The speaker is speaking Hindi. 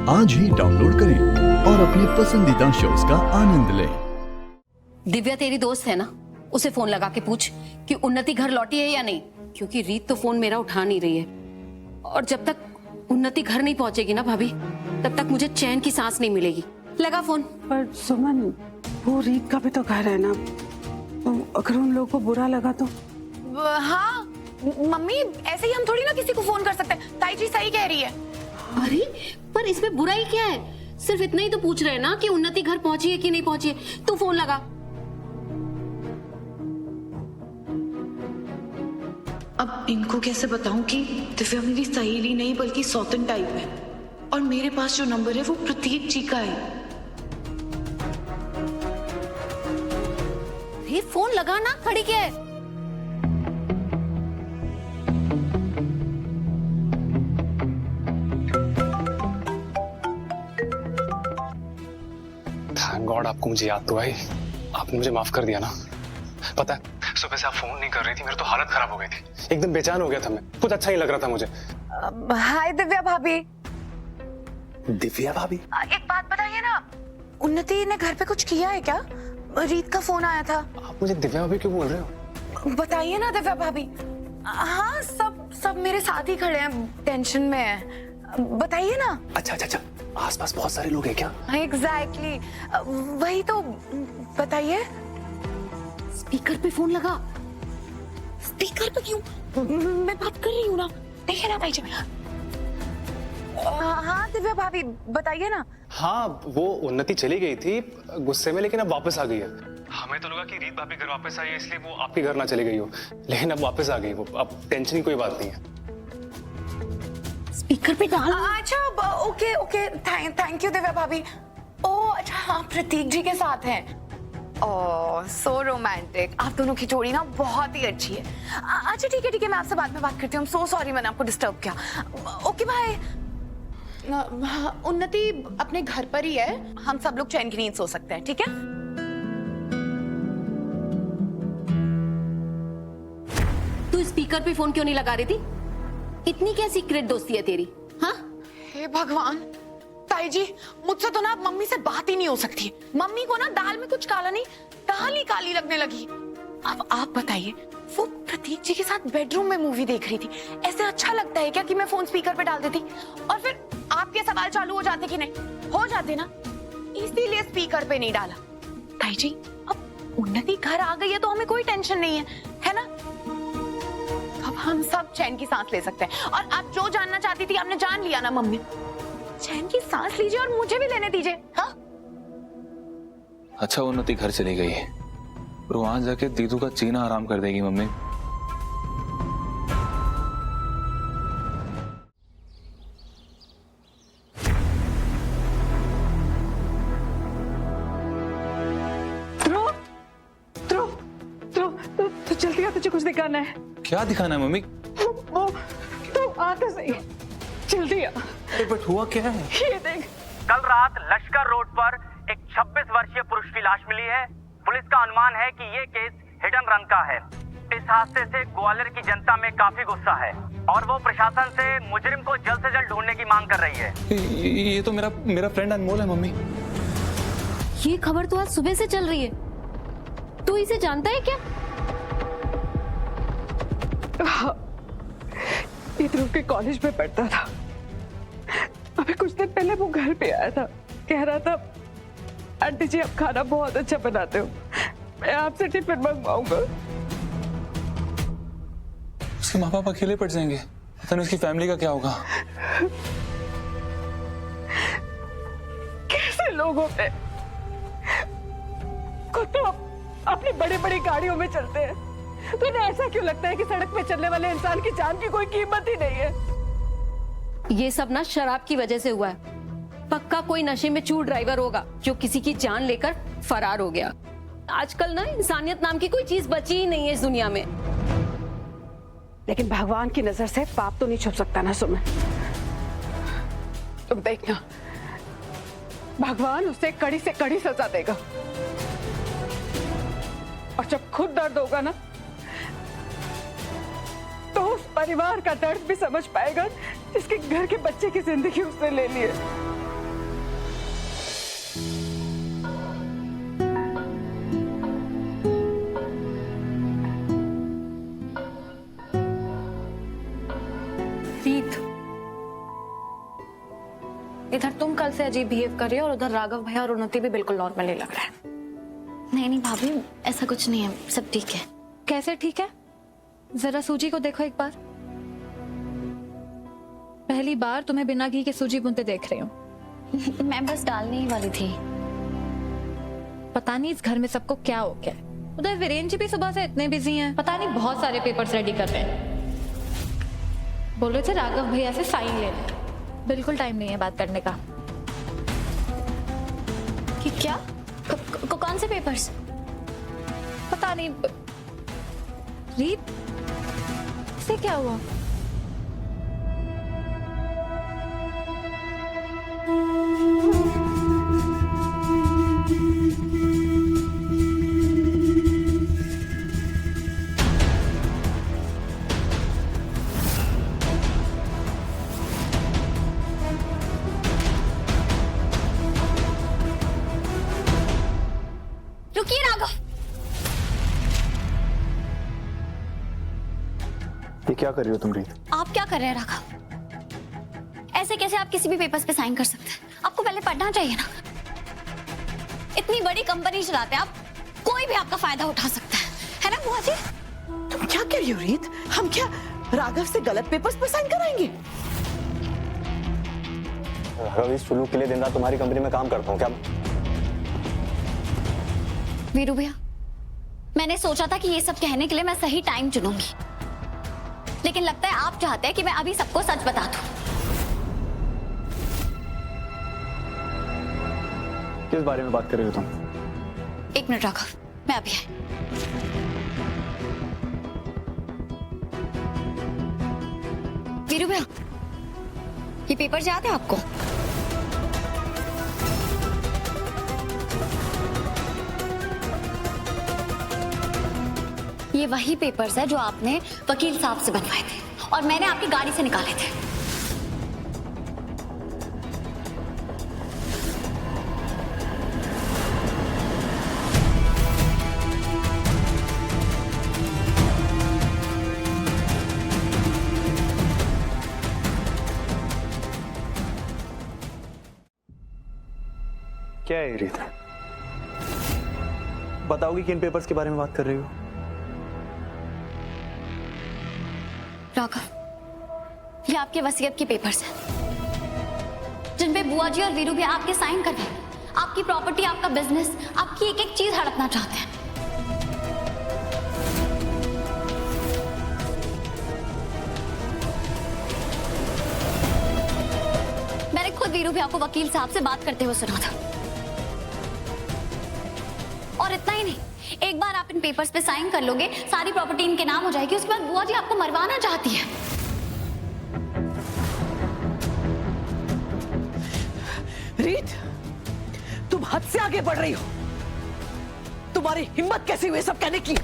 आज ही डाउनलोड करें और अपने पसंदीदा शोज का आनंद लें। दिव्या तेरी दोस्त है ना, उसे फोन लगा के पूछ कि उन्नति घर लौटी है या नहीं, क्योंकि रीत तो फोन मेरा उठा नहीं रही है। और जब तक उन्नति घर नहीं पहुंचेगी ना भाभी, तब तक मुझे चैन की सांस नहीं मिलेगी। लगा फोन। पर सुमन, वो रीत का भी तो घर है ना, तो अगर उन लोगों को बुरा लगा तो? हाँ मम्मी, ऐसे ही हम थोड़ी ना किसी को फोन कर सकते हैं। ताई जी सही कह रही है। अरे पर इसमें बुराई क्या है? सिर्फ इतना ही तो पूछ रहे हैं ना कि उन्नति घर पहुंची है कि नहीं पहुंची है। तू फोन लगा। अब इनको कैसे बताऊं कि दिव्या मेरी सहेली नहीं बल्कि सौतन टाइप है, और मेरे पास जो नंबर है वो प्रतीक जी का है। ये फोन लगा ना, खड़ी क्या है? थैंक गॉड आपको मुझे याद तो आई। आपने मुझे माफ कर दिया ना। पता है सुबह से आप फोन नहीं कर रही थी, मेरी तो हालत खराब हो गई थी, एकदम बेचैन हो गया था मैं, कुछ अच्छा ही लग रहा था मुझे। हाय दिव्या भाभी। दिव्या भाभी? एक बात बताइए ना, उन्नति ने घर पे कुछ किया है क्या? रीत का फोन आया था। आप मुझे दिव्या भाभी क्यों बोल रहे हो? बताइए ना दिव्या भाभी। हाँ सब मेरे साथ ही खड़े हैं, टेंशन में है। बताइए ना। अच्छा, आसपास बहुत सारे लोग हैं क्या? एग्जैक्टली, वही तो, बताइए। स्पीकर पे फोन लगा। स्पीकर पे क्यों? मैं बात कर रही हूँ ना, देखिए ना ताई जी। हाँ दिव्या भाभी बताइए ना। हाँ वो उन्नति चली गई थी गुस्से में, लेकिन अब वापस आ गई है। हमें तो लगा कि रीत भाभी घर वापस आई है, इसलिए वो आपके घर ना चली गई हो, लेकिन अब वापस आ गई वो। अब टेंशन की कोई बात नहीं है। स्पीकर पे डाल। अच्छा ओके, थैंक यू दिव्या भाभी। ओह अच्छा, हाँ प्रतीक जी के साथ हैं। ओह सो रोमांटिक। आप दोनों की जोड़ी ना बहुत ही अच्छी है। अच्छा ठीक है, मैं आपसे बाद में बात करती हूँ। सो सॉरी मैंने आपको डिस्टर्ब किया। Okay bye. उन्नति अपने घर पर ही है, हम सब लोग चैन की नींद सो सकते हैं, ठीक है? तू स्पीकर पे फोन क्यों नहीं लगा रही थी? इतनी क्या सीक्रेट दोस्ती है तेरी? हाँ? हे भगवान, ताई जी मुझसे तो ना मम्मी से बात ही नहीं हो सकती। मम्मी को ना दाल में कुछ काला नहीं, दाल ही काली लगने लगी। अब आप बताइए, वो प्रतीक जी के साथ बेडरूम में मूवी देख रही थी, ऐसे अच्छा लगता है क्या कि मैं फोन स्पीकर पे डाल देती और फिर आपके सवाल चालू हो जाते कि नहीं हो जाते ना, इसीलिए स्पीकर पे नहीं डाला। ताई जी अब उन्नति घर आ गई है तो हमें कोई टेंशन नहीं है ना? अब हम सब चैन की सांस ले सकते हैं। और आप जो जानना चाहती थी आपने जान लिया ना मम्मी। चैन की सांस लीजिए और मुझे भी लेने दीजिए। हाँ अच्छा उन्नति घर चली गई है, और वहां जाके दीदू का जीना आराम कर देगी मम्मी। तो जल्दी आ, तुझे कुछ दिखाना है। क्या दिखाना है मम्मी? वो तो आते सही, जल्दी आ। अरे बट हुआ क्या है? ये देख। कल रात लश्कर रोड पर एक 26 वर्षीय पुरुष की लाश मिली है। पुलिस का अनुमान है कि ये केस हिट एंड रन का है। इस हादसे से ग्वालियर की जनता में काफी गुस्सा है और वो प्रशासन से मुजरिम को जल्द से जल्द ढूंढने की मांग कर रही है। ये तो मेरा फ्रेंड अनमोल है मम्मी। ये खबर तो आज सुबह से चल रही है। तू इसे जानता है क्या? ये ध्रुव के कॉलेज में पढ़ता था। अभी कुछ दिन पहले वो घर पे आया था, कह रहा था आंटी जी आप खाना बहुत अच्छा बनाते हो, मैं आपसे टिफिन मंगवाऊंगा। उसके माँ बाप अकेले पड़ जाएंगे, पता नहीं उसकी फैमिली का क्या होगा। कैसे लोग होते हैं, खुद तो अपनी बड़ी बड़ी गाड़ियों में चलते हैं, तो इन्हें ऐसा क्यों लगता है कि सड़क पे चलने वाले इंसान की जान की कोई कीमत ही नहीं है? ये सब ना शराब की वजह से हुआ है। पक्का कोई नशे में चूर ड्राइवर होगा जो किसी की जान लेकर फरार हो गया। आजकल ना इंसानियत नाम की कोई चीज बची ही नहीं है इस दुनिया में। लेकिन भगवान की नजर से पाप तो नहीं छुप सकता ना सुमन। तुम देखना, भगवान उसे कड़ी से कड़ी सजा देगा, और जब खुद दर्द होगा ना तो उस परिवार का दर्द भी समझ पाएगा जिसके घर के बच्चे की जिंदगी उसने ले ली है। इधर तुम कल से अजीब बिहेव कर रही हो और उधर राघव भैया और उन्नति भी बिल्कुल नॉर्मल नहीं लग रहा है। नहीं भाभी, ऐसा कुछ नहीं है, सब ठीक है। कैसे ठीक है? जरा सूजी को देखो एक बार। पहली बार तुम्हें बिना घी के सूजी बुनते देख रही हूँ। मैं बस डालने ही वाली थी। पता नहीं इस घर में सबको क्या हो गया है। उधर वीरेन जी भी सुबह से इतने बिजी हैं, पता नहीं बहुत सारे पेपर्स रेडी कर रहे हैं। बोल रहे थे राघव भैया से साइन लेने। बिल्कुल टाइम नहीं है बात करने का। कि क्या? कौन से पेपर्स? पता नहीं। रीत, इसे क्या हुआ? रुकिए राघव, ये क्या कर रही हो तुम रीत? आप क्या कर रहे हैं राघव? ऐसे कैसे आप किसी भी पेपर्स पे साइन कर सकते हैं? आपको पहले पढ़ना चाहिए ना। इतनी बड़ी कंपनी चलाते हैं आप, कोई भी आपका फायदा उठा सकता है ना बुआ जी? तुम क्या कह रही हो रीत? हम क्या राघव से गलत पेपर्स पर साइन कराएंगे? राघव इस सुलूक के लिए दिन रात तुम्हारी कंपनी में काम करता हूँ क्या? वीरू भैया, मैंने सोचा था कि ये सब कहने के लिए मैं सही टाइम चुनूंगी, लेकिन लगता है आप चाहते हैं कि मैं अभी सबको सच बता दूं। किस बारे में बात कर रही हो तुम? एक मिनट राघव, मैं अभी आई। वीरू भैया, ये पेपर याद है आपको? ये वही पेपर्स है जो आपने वकील साहब से बनवाए थे और मैंने आपकी गाड़ी से निकाले थे। क्या है रीत? बताओगी किन पेपर्स के बारे में बात कर रही हो? राघव, ये आपके वसीयत के पेपर्स हैं, जिन पे बुआ जी और वीरू भी आपके साइन कर रहे हैं। आपकी प्रॉपर्टी, आपका बिजनेस, आपकी एक एक चीज हड़पना चाहते हैं। मैंने खुद वीरू भैया को वकील साहब से बात करते हुए सुना था। और इतना ही नहीं, एक बार आप इन पेपर्स पे साइन कर लोगे, सारी प्रॉपर्टी इनके नाम हो जाएगी। उसके बाद बुआ जी आपको मरवाना चाहती है। रीत, तुम हद से आगे बढ़ रही हो। तुम्हारी हिम्मत कैसे हुई सब कहने की?